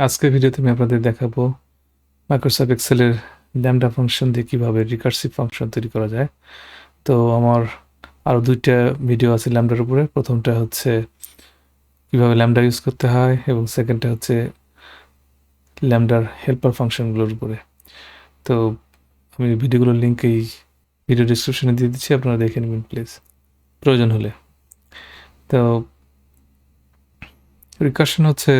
আজকের ভিডিওতে আমি আপনাদের দেখাবো মাইক্রোসফট এক্সেলের ল্যামডা ফাংশন দিয়ে কীভাবে রিকার্সিভ ফাংশন তৈরি করা যায়। তো আমার আরও দুইটা ভিডিও আছে ল্যামডার উপরে। প্রথমটা হচ্ছে কীভাবে ল্যামডা ইউজ করতে হয় এবং সেকেন্ডটা হচ্ছে ল্যামডার হেল্পার ফাংশনগুলোর উপরে। তো আমি ভিডিওগুলোর লিঙ্ক এই ভিডিও ডিসক্রিপশনে দিয়ে দিচ্ছি, আপনারা দেখে নেবেন প্লিজ প্রয়োজন হলে। তো রিকার্শন হচ্ছে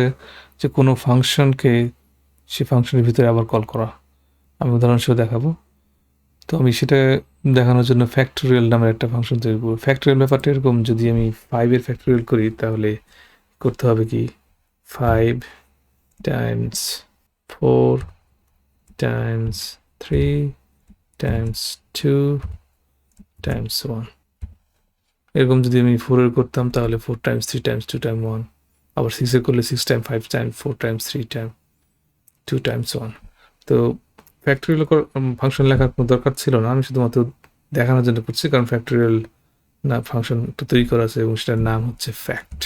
যে কোনো ফাংশনকে সেই ফাংশনের ভিতরে আবার কল করা। আমি উদাহরণসহ দেখাবো। তো আমি সেটা দেখানোর জন্য ফ্যাক্টোরিয়াল নামের একটা ফাংশন তৈরি করবো। ফ্যাক্টোরিয়াল ব্যাপারটা এরকম, যদি আমি 5-এর ফ্যাক্টোরিয়াল করি তাহলে করতে হবে কি 5 টাইমস 4 টাইমস 3 টাইমস 2 টাইমস 1। এরকম যদি আমি 4-এর করতাম তাহলে 4 টাইমস 3 টাইমস 2 টাইম 1। আবার 6-এর করলে 6 time 5 time 4 Times 3 time 2 Times 1। তো ফ্যাক্টোরিয়াল ফাংশন লেখার কোনো দরকার ছিল না, আমি শুধুমাত্র দেখানোর জন্য করছি, কারণ ফ্যাক্টোরিয়াল না ফাংশন একটু তৈরি করা আছে এবং সেটার নাম হচ্ছে ফ্যাক্ট,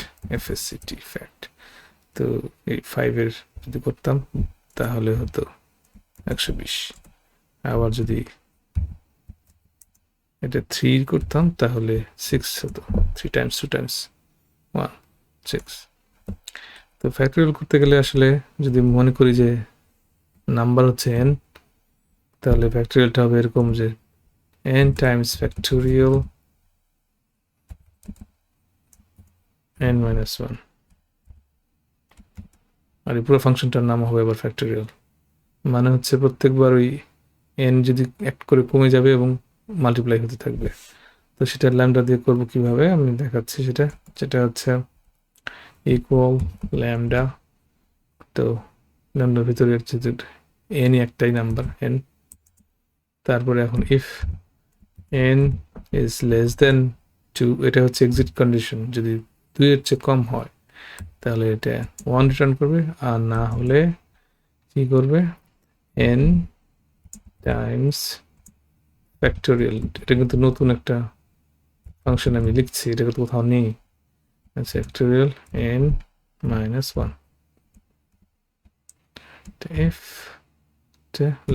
FACT ফ্যাক্ট। তো এই 5-এর যদি করতাম তাহলে হতো 120। আবার যদি এটা 3 করতাম তাহলে 6 হতো, 3 টাইমস 2 টাইমস 1 6। তো ফ্যাক্টোরিয়াল করতে গেলে আসলে যদি মনে করি যে নাম্বার হচ্ছে n, তাহলে ফ্যাক্টোরিয়ালটা হবে এরকম যে n Times factorial n minus 1। আর এই পুরো ফাংশনটার নাম হবে আবার ফ্যাক্টোরিয়াল। মানে হচ্ছে প্রত্যেকবার ওই n যদি এক করে কমে যাবে এবং মাল্টিপ্লাই হতে থাকবে। তো সেটা ল্যামডা দিয়ে করব কিভাবে আমি দেখাচ্ছি। যেটা হচ্ছে ইকুয়াল ল্যামডা। তো ল্যামডার ভিতরে হচ্ছে n একটাই নাম্বার n। তারপরে এখন if n is less than 2, এটা হচ্ছে এক্সিট কন্ডিশন, যদি 2-এর চেয়ে কম হয় তাহলে এটা 1 রিটার্ন করবে, আর না হলে কি করবে n টাইমস ফ্যাক্টোরিয়াল। এটা কিন্তু নতুন একটা ফাংশন আমি লিখছি, এটা কিন্তু কোথাও নেই। Factorial n minus 1 if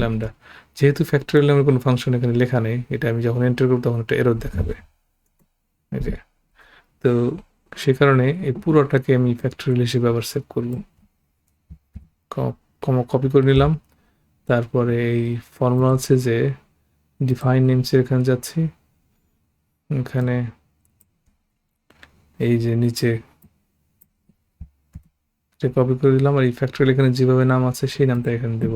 lambda. যেহেতু ফ্যাক্টোরিয়াল নামের কোনো ফাংশন এখানে লেখা নেই, এটা আমি যখন এন্টার করব তখন একটা এরর দেখাবে। তো সে কারণে এই পুরোটাকে আমি ফ্যাক্টোরিয়াল হিসেবে আবার সেভ করব। কপি করে নিলাম। তারপরে এই ফর্মুলা আছে যে ডিফাইন নেমসের এখানে যাচ্ছি, এখানে এই যে নিচে কপি করে দিলাম, আর এই ফ্যাক্টোরিয়াল এখানে যেভাবে নাম আছে সেই নামটা এখানে দেব।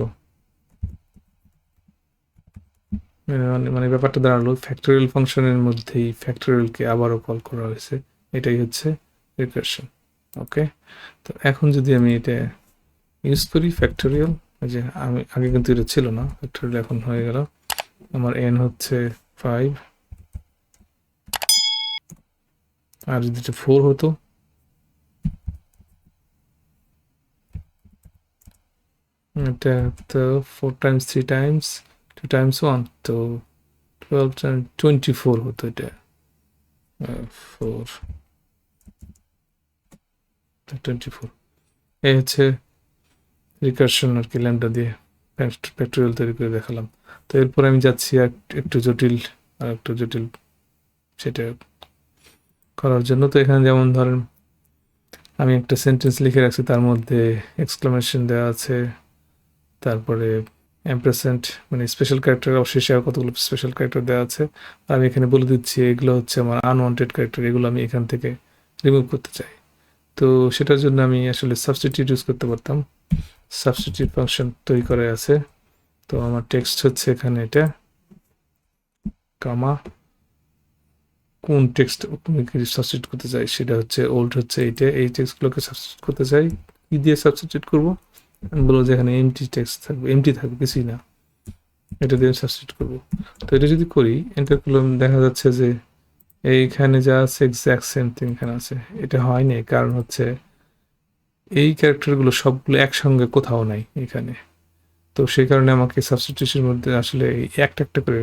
মানে ব্যাপারটা দাঁড়ালো ফ্যাক্টোরিয়াল ফাংশনের মধ্যেই ফ্যাক্টোরিয়ালকে আবারও কল করা হয়েছে, এটাই হচ্ছে রিকারশন। ওকে, তো এখন যদি আমি এটা ইউজ করি ফ্যাক্টোরিয়াল, যে আমি আগে কিন্তু এটা ছিল না, ফ্যাক্টোরিয়াল এখন হয়ে গেল। আমার n হচ্ছে 5, আর যদি এটা 4 হতো এটা তো 4 টাইমস 3 টাইমস 2 টাইমস 1, তো 12 টাইমস 24 হতো। এটা 4 24। এই হচ্ছে রিকারশন আর কি, ল্যামডা দিয়ে ফ্যাক্টোরিয়াল তৈরি করে দেখালাম। তো এরপর আমি যাচ্ছি একটু জটিল সেটা করার জন্য। তো এখানে যেমন ধরেন আমি একটা সেন্টেন্স লিখে রাখছি, তার মধ্যে এক্সক্লামেশন দেওয়া আছে, তারপরে অ্যাম্পারস্যান্ড মানে স্পেশাল ক্যারেক্টার, অবশেষে আর কতগুলো স্পেশাল ক্যারেক্টার দেওয়া আছে। আমি এখানে বলে দিচ্ছি এগুলো হচ্ছে আমার আনওয়ান্টেড ক্যারেক্টার, এগুলো আমি এখান থেকে রিমুভ করতে চাই। তো সেটার জন্য আমি আসলে সাবস্টিটিউট ইউজ করতে পারতাম। সাবস্টিটিউট ফাংশন তৈরি করা আছে। তো আমার টেক্সট হচ্ছে এখানে এটা কামা, কোন টেক্সট তুমি সাবস্টিটিউট করতে চাই সেটা হচ্ছে ওল্ড হচ্ছে এইটা, এই টেক্সটগুলোকে সাবস্টিটিউট করতে চাই। কি দিয়ে সাবস্টিটিউট করবো আমি বলবো যে এখানে এমটি টেক্সট থাকবে, এমটি থাকবে কিছুই না, এটা দিয়ে সাবস্টিটিউট করবো। তো এটা যদি করি এন্টার করলাম, দেখা যাচ্ছে যে এইখানে যা আছে এক্স্যাক্ট সেম থিং এখানে আছে। এটা হয়নি কারণ হচ্ছে এই ক্যারেক্টারগুলো সবগুলো একসঙ্গে কোথাও নাই এখানে। তো সেই কারণে আমাকে সাবস্টিটিউশনের মধ্যে আসলে একটা একটা করে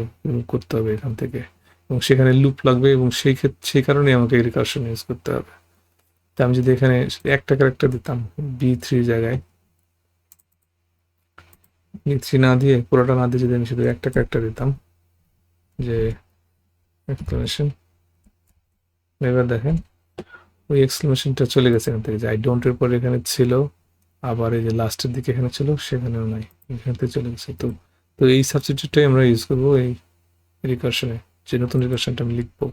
করতে হবে এখান থেকে, এবং সেখানে লুপ লাগবে, এবং সেই কারণে আমাকে রিকারশন ইউজ করতে হবে। তো আমি যদি এখানে একটা ক্যারেক্টার দিতাম B3 জায়গায়, লিখছি না দিয়ে, পুরোটা না দিয়ে যদি আমি শুধু একটা ক্যারেক্টার দিতাম, যে এক্সক্লেমেশন, এবার দেখেন ওই এক্সক্লেমেশনটা চলে গেছে এখান থেকে, যে আই ডোন্টের পরে এখানে ছিল, আবার এই যে লাস্টের দিকে এখানে ছিল, সেখানেও নাই, এখান থেকে চলে গেছে। তো তো এই সাবস্টিটিউটটাই আমরা ইউজ করবো এই রিকার্শনে, যে নতুন রিকার্শনটা আমি লিখবো।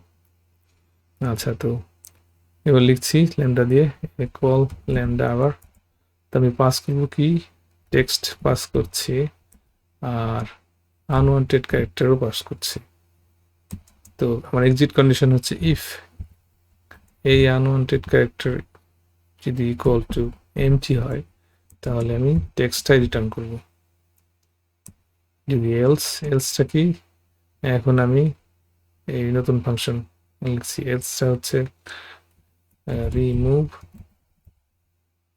আচ্ছা, তো এবার লিখছি ল্যামডা দিয়ে ইকুয়াল ল্যামডা, আবার তো আমি পাস করবো কি, টেক্সট পাস করছি, আর আনওয়ান্টেড ক্যারেক্টারও পাস করছি। তো আমার এক্সিট কন্ডিশন হচ্ছে ইফ এই আনওয়ান্টেড ক্যারেক্টার যদি ইকুয়াল টু এমটি হয়, তাহলে আমি টেক্সটটাই রিটার্ন করব। যদি এলসটা কি, এখন আমি এই নতুন ফাংশন লিখছি, এলসটা হচ্ছে রিমুভ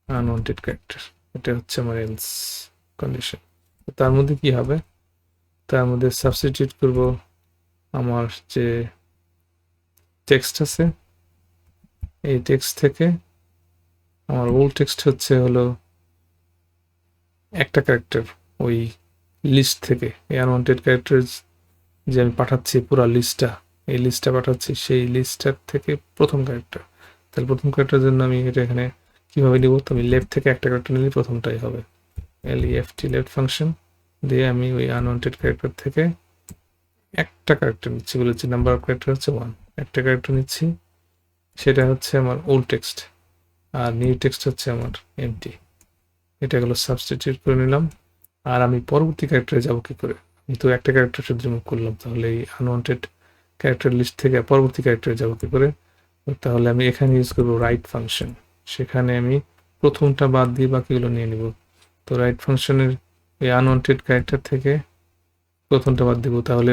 আনওয়ান্টেড ক্যারেক্টার, এটা হচ্ছে আমার এলস কন্ডিশন। তার মধ্যে কি হবে, তার মধ্যে সাবস্টিটিউট করব আমার যে টেক্সট আছে, এই টেক্সট থেকে আমার ওল্ড টেক্সট হচ্ছে হলো একটা ক্যারেক্টার, ওই লিস্ট থেকে এই আনওয়ান্টেড ক্যারেক্টার যে আমি পাঠাচ্ছি পুরো লিস্টটা, এই লিস্টটা পাঠাচ্ছি, সেই লিস্টটার থেকে প্রথম ক্যারেক্টার। তাহলে প্রথম ক্যারেক্টারের জন্য আমি এটা এখানে কীভাবে নিব, তো আমি লেফট থেকে একটা ক্যারেক্টার নিলে প্রথমটাই হবে, লেফট ফাংশন দিয়ে আমি ওই আনওয়ান্টেড ক্যারেক্টার থেকে একটা ক্যারেক্টার নিচ্ছি, বলেছি নাম্বার অফ ক্যারেক্টার হচ্ছে 1, একটা ক্যারেক্টার নিচ্ছি, সেটা হচ্ছে আমার ওল্ড টেক্সট, আর নিউ টেক্সট হচ্ছে আমার এমটি। এটা হলো সাবস্টিটিউট করে নিলাম। আর আমি পরবর্তী ক্যারেক্টারে যাব কি করে, আমি তো একটা ক্যারেক্টার শুধু রিমুভ করলাম, তাহলে এই আনওয়ান্টেড ক্যারেক্টার লিস্ট থেকে পরবর্তী ক্যারেক্টারে যাব কি করে, তাহলে আমি এখানে ইউজ করবো রাইট ফাংশন, সেখানে আমি প্রথমটা বাদ দিয়ে বাকিগুলো নিয়ে নিব। তো রাইট ফাংশনের এই আনওয়ান্টেড ক্যারেক্টার থেকে প্রথমটা বাদ দিব, তাহলে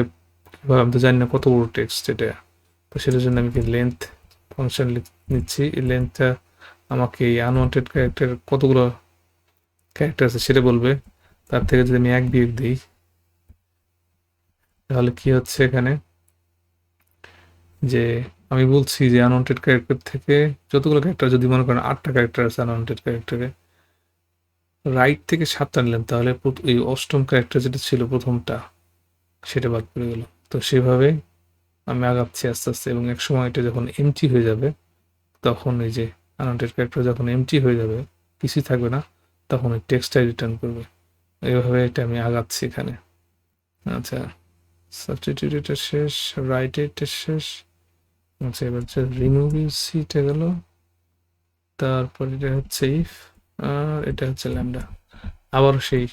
কীভাবে, আমি তো জানি না কত বড় টেক্সট এটা, তো সেটার জন্য আমি লেন্থ ফাংশন নিচ্ছি, এই লেন্থটা আমাকে এই আনওয়ান্টেড ক্যারেক্টার কতগুলো ক্যারেক্টার আছে সেটা বলবে। তার থেকে যদি আমি 1 বিয়োগ দিই, তাহলে কি হচ্ছে এখানে, যে আমি বলছি যে আনওয়ান্টেড ক্যারেক্টার থেকে যতগুলো ক্যারেক্টার, যদি মনে করেন 8টা ক্যারেক্টার আছে আনওয়ান্টেড ক্যারেক্টারে, রাইট থেকে 7টা নিলাম, তাহলে এই অষ্টম ক্যারেক্টার যেটা ছিল প্রথমটা, সেটা বাদ পড়ে গেল। তো সেভাবে আমি আগাচ্ছি আস্তে আস্তে, এবং এক সময় এটা যখন এমটি হয়ে যাবে, তখন এই যে আনওয়ান্টেড ক্যারেক্টার যখন এমটি হয়ে যাবে, কিছুই থাকবে না, তখন ওই টেক্সটটাই রিটার্ন করবে। এইভাবে এটা আমি আগাচ্ছি এখানে। আচ্ছা, সাবস্টিটিউট এটা শেষ, রাইট এটা শেষ। আচ্ছা, এবার হচ্ছে রিমুভ ইউসি, এটা গেল, তারপর এটা হচ্ছে ইফ, আর এটা হচ্ছে ল্যামডা। আবার সেই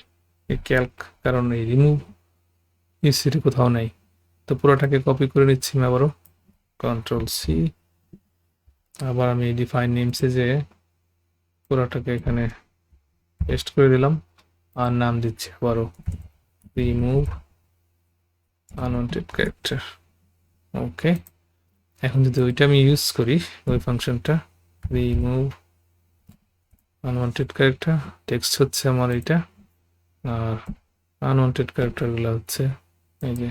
ক্যালক, কারণ এই রিমুভ ইউসিটা কোথাও নাই, তো পুরোটাকে কপি করে নিচ্ছি আমি আবারও, কন্ট্রোল সি, আবার আমি ডিফাইন নেমসে যে পুরোটাকে এখানে পেস্ট করে দিলাম, আর নাম দিচ্ছি আবারও রিমুভ আনওয়ান্টেড ক্যারেক্টার। ওকে, এখন যদি ওইটা আমি ইউজ করি, ওই ফাংশনটা রিমুভ আনওয়ান্টেড ক্যারেক্টার, টেক্সট হচ্ছে আমার এইটা, আর আনওয়ান্টেড ক্যারেক্টারগুলো হচ্ছে এই যে,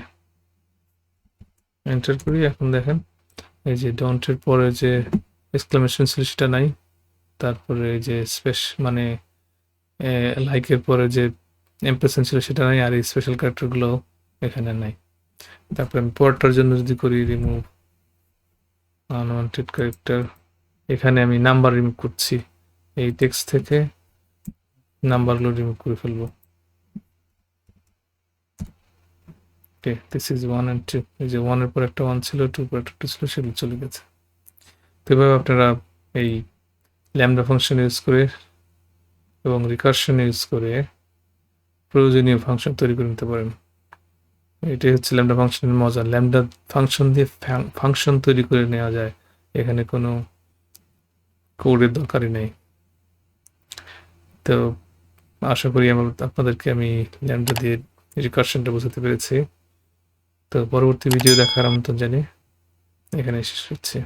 এন্টার করি, এখন দেখেন এই যে ডন্টের পরে যে এক্সক্লামেশন ছিল সেটা নাই, তারপরে এই যে মানে লাইকের পরে যে এমপ্রেশন ছিল সেটা নাই, আর এই স্পেশাল ক্যারেক্টারগুলো এখানে নাই। তারপরে আমি পরটার জন্য যদি করি রিমুভ আনওয়ান্টেড ক্যারেক্টার, এখানে আমি নাম্বার রিমুভ করছি, এই টেক্সট থেকে নাম্বারগুলো রিমুভ করে ফেলবো। ওকে, দিস ইজ 1 and 2, এই যে 1 এর পর একটা 1 ছিল, 2 পর একটা 2 ছিল, সেগুলো চলে গেছে। তো এভাবে আপনারা এই ল্যামডা ফাংশন ইউজ করে এবং রিকার্শন ইউজ করে প্রয়োজনীয় ফাংশন তৈরি করে নিতে পারেন। এটাই হচ্ছে ল্যামডা ফাংশনের মজা, ল্যামডা ফাংশন দিয়ে ফাংশন তৈরি করে নেওয়া যায়, এখানে কোনো কোডের দরকারই নেই। তো আশা করি আপনাদেরকে আমি ল্যামডা দিয়ে রিকার্শনটা বোঝাতে পেরেছি। তো পরবর্তী ভিডিও দেখার আমন্ত্রণ জানিয়ে এখানে শেষ করছি।